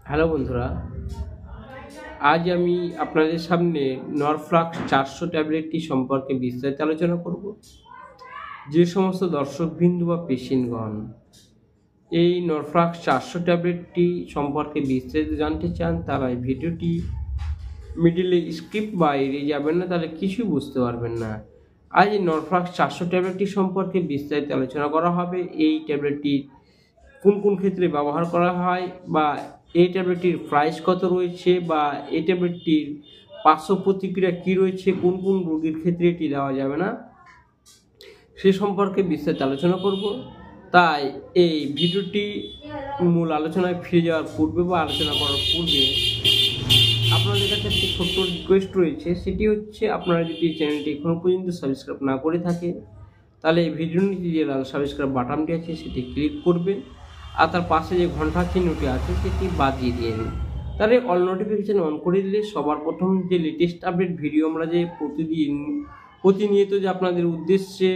Hello বন্ধুরা, আজ আমি আপনাদের সামনে নরফ্লাক্স 400 ট্যাবলেটটি সম্পর্কে বিস্তারিত আলোচনা করব। যে সমস্ত দর্শকবৃন্দ বা পেশেন্টগণ এই নরফ্লাক্স 400 ট্যাবলেটটি সম্পর্কে বিস্তারিত জানতে চান, তারা এই ভিডিওটি মিডিলে স্কিপ বা এড়িয়ে যাবেন না, তাহলে কিছুই বুঝতে পারবেন না। আজ এই নরফ্লাক্স 400 ট্যাবলেটটি সম্পর্কে বিস্তারিত আলোচনা করা হবে। এই ট্যাবলেটটি কোন কোন ক্ষেত্রে ব্যবহার করা হয়, বা এই ট্যাবলেটটির প্রাইস কত রয়েছে, বা এই ট্যাবলেটটির পার্শ্ব প্রতিক্রিয়া কী রয়েছে, কোন কোন রোগীর ক্ষেত্রে এটি দেওয়া যাবে না, সে সম্পর্কে বিস্তারিত আলোচনা করব। তাই এই ভিডিওটি মূল আলোচনায় ফিরে যাওয়ার পূর্বে বা আলোচনা করার পূর্বে আপনাদের কাছে একটি ছোট্ট রিকোয়েস্ট রয়েছে। সেটি হচ্ছে, আপনারা যদি চ্যানেলটি এখনও পর্যন্ত সাবস্ক্রাইব না করে থাকেন, তাহলে এই ভিডিওর নিচে যে লাল সাবস্ক্রাইব বাটনটি আছে সেটি ক্লিক করবেন, আর তার পাশে যে ঘন্টা চিহ্নটি আছে সেটি বাজিয়ে দিন। তাহলে অল নোটিফিকেশান অন করে দিলে সবার প্রথম যে লেটেস্ট আপডেট ভিডিও আমরা যে প্রতিনিয়ত যে আপনাদের উদ্দেশ্যে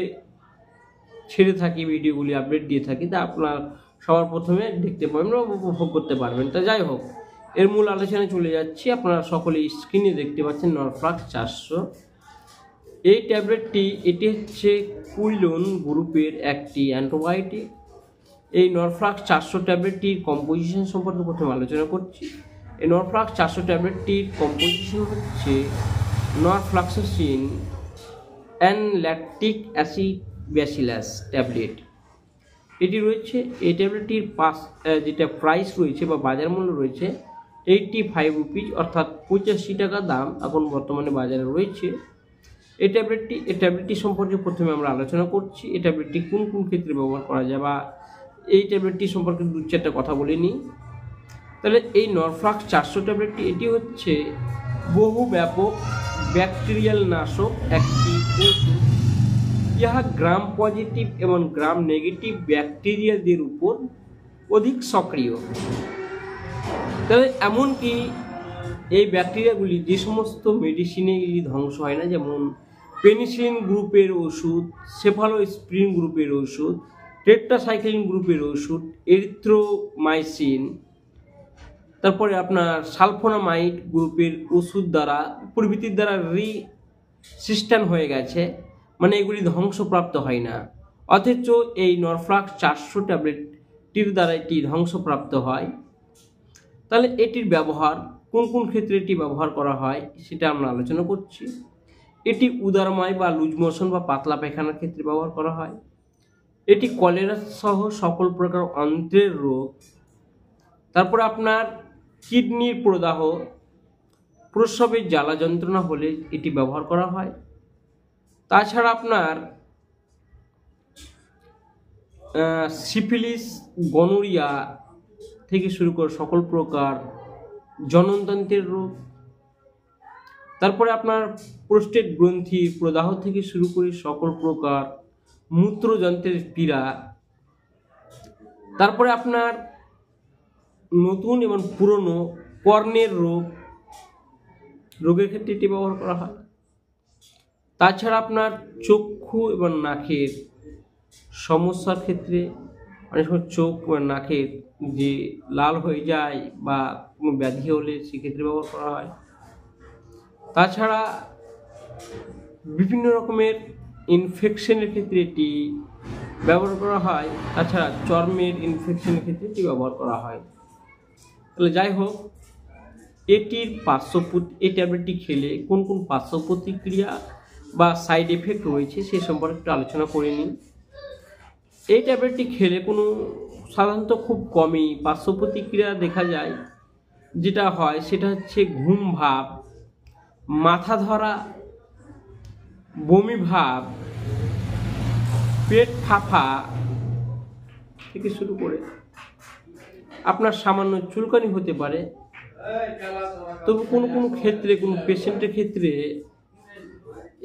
ছেড়ে থাকি, ভিডিওগুলি আপডেট দিয়ে থাকি, তা আপনার সবার প্রথমে দেখতে পাবেন বা উপভোগ করতে পারবেন। তা যাই হোক, এর মূল আলোচনায় চলে যাচ্ছি। আপনারা সকলে স্ক্রিনে দেখতে পাচ্ছেন নরফ্লাক্স 400। এই ট্যাবলেটটি এটি হচ্ছে কুইলোন গ্রুপের একটি অ্যান্টিবায়োটিক। এই নরফ্লাক্স 400 ট্যাবলেটটির কম্পোজিশন সম্পর্কে প্রথমে আলোচনা করছি। এই নরফ্লাক্স 400 ট্যাবলেটটির কম্পোজিশন হচ্ছে norfloxacin and lactic acid bacillus tablet. এটি রয়েছে, এই ট্যাবলেটটির যেটা প্রাইস রয়েছে বা বাজার মূল্য রয়েছে 85 রুপিজ, অর্থাৎ 85 টাকা দাম এখন বর্তমানে বাজারে রয়েছে। এই ট্যাবলেটটি সম্পর্কে প্রথমে আমরা আলোচনা করছি। এই ট্যাবলেটটি কোন কোন ক্ষেত্রে ব্যবহার করা যায়, বা এই ট্যাবলেটটি সম্পর্কে দু চারটা কথা বলে নিই। তাহলে এই নরফ্লাক্স 400 ট্যাবলেটটি এটি হচ্ছে বহু ব্যাপক ব্যাকটেরিয়াল নাশক একটি ওষুধ। ইহা গ্রাম পজিটিভ এবং গ্রাম নেগেটিভ ব্যাকটেরিয়াদের উপর অধিক সক্রিয়। তাহলে এমনকি এই ব্যাকটেরিয়াগুলি যে সমস্ত মেডিসিনে ধ্বংস হয় না, যেমন পেনিসিলিন গ্রুপের ওষুধ, সেফালোস্প্রিন গ্রুপের ওষুধ, টেট্রাসাইক্লিন গ্রুপের ওষুধ, এরিথ্রোমাইসিন, তারপরে আপনার সালফোনামাইড গ্রুপের ওষুধ দ্বারা প্রভৃতির দ্বারা রেসিস্ট্যান্ট হয়ে গেছে, মানে এগুলি ধ্বংসপ্রাপ্ত হয় না। অথচ এই নরফ্লাক্স 400 ট্যাবলেটটির দ্বারা এটি ধ্বংসপ্রাপ্ত হয়। তাহলে এটির ব্যবহার কোন কোন ক্ষেত্রে এটি ব্যবহার করা হয় সেটা আমরা আলোচনা করছি। এটি উদারময় বা লুজ মোশন বা পাতলা পায়খানার ক্ষেত্রে ব্যবহার করা হয়। এটি কলেরা সহ সকল প্রকার অন্ত্রের রোগ, তারপরে আপনার কিডনির প্রদাহ, প্রস্রাবের জ্বালা যন্ত্রণা হলে এটি ব্যবহার করা হয়। তাছাড়া আপনার সিফিলিস, গনোরিয়া থেকে শুরু করে সকল প্রকার জননতন্ত্রের রোগ, তারপরে আপনার প্রোস্টেট গ্রন্থির প্রদাহ থেকে শুরু করে সকল প্রকার মূত্রযন্ত্রের পীড়া, তারপরে আপনার নতুন এবং পুরনো কর্ণের রোগের ক্ষেত্রে এটি ব্যবহার করা হয়। তাছাড়া আপনার চক্ষু এবং নাকের সমস্যার ক্ষেত্রে, অনেক সময় চোখ এবং নাকের যে লাল হয়ে যায় বা কোনো ব্যাধি হলে সেক্ষেত্রে ব্যবহার করা হয়। তাছাড়া বিভিন্ন রকমের ইনফেকশনের ক্ষেত্রে এটি ব্যবহার করা হয়। তাছাড়া চর্মের ইনফেকশনের ক্ষেত্রে এটি ব্যবহার করা হয়। তাহলে যাই হোক, এই ট্যাবলেটটি খেলে কোন কোন পার্শ্ব প্রতিক্রিয়া বা সাইড এফেক্ট রয়েছে সে সম্পর্কে একটু আলোচনা করে নিন। এই ট্যাবলেটটি খেলে সাধারণত খুব কমই পার্শ্ব প্রতিক্রিয়া দেখা যায়। যেটা হয় সেটা হচ্ছে ঘুম ভাব, মাথা ধরা, বমি ভাব, পেট ফাঁপা থেকে শুরু করে আপনার সামান্য চুলকানি হতে পারে। তবে কোনো ক্ষেত্রে, কোনো পেশেন্টের ক্ষেত্রে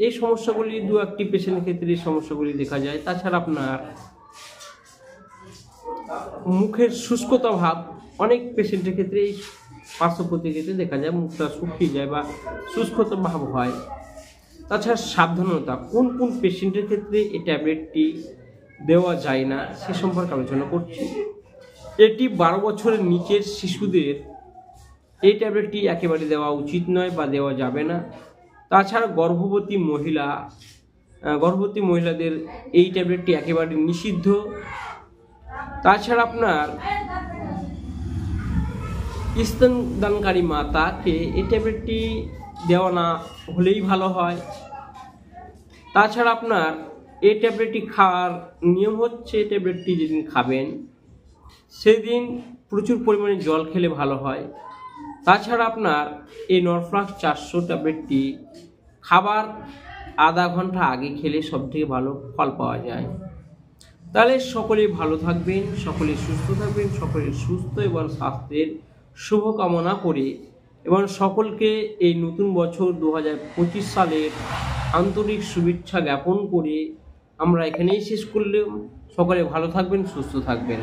এই সমস্যাগুলি, দু একটি পেশেন্টের ক্ষেত্রে এই সমস্যাগুলি দেখা যায়। তাছাড়া আপনার মুখের শুষ্কতা ভাব অনেক পেশেন্টের ক্ষেত্রে এই পার্শ্ব প্রতিক্রিয়াতে দেখা যায়, মুখটা শুকিয়ে যায় বা শুষ্কতা ভাব হয়। তাছাড়া সাবধানতা, কোন কোন পেশেন্টের ক্ষেত্রে এই ট্যাবলেটটি দেওয়া যায় না সে সম্পর্কে আলোচনা করছি। এটি 12 বছরের নিচের শিশুদের এই ট্যাবলেটটি একেবারে দেওয়া উচিত নয় বা দেওয়া যাবে না। তাছাড়া গর্ভবতী মহিলাদের এই ট্যাবলেটটি একেবারে নিষিদ্ধ। তাছাড়া আপনার স্তনদানকারী মাতাকে এই ট্যাবলেটটি দেওয়া না হলেই ভালো হয়। তাছাড়া আপনার এই ট্যাবলেটটি খাওয়ার নিয়ম হচ্ছে, ট্যাবলেটটি যেদিন খাবেন সেদিন প্রচুর পরিমাণে জল খেলে ভালো হয়। তাছাড়া আপনার এই নরফ্লাক্স 400 ট্যাবলেটটি খাবার আধা ঘন্টা আগে খেলে সবথেকে ভালো ফল পাওয়া যায়। তাহলে সকলেই ভালো থাকবেন, সকলেই সুস্থ থাকবেন, সকলের সুস্থ এবং স্বাস্থ্যের শুভকামনা করে এবং সকলকে এই নতুন বছর 2025 সালের আন্তরিক শুভেচ্ছা জ্ঞাপন করে আমরা এখানেই শেষ করলাম। সকলে ভালো থাকবেন, সুস্থ থাকবেন।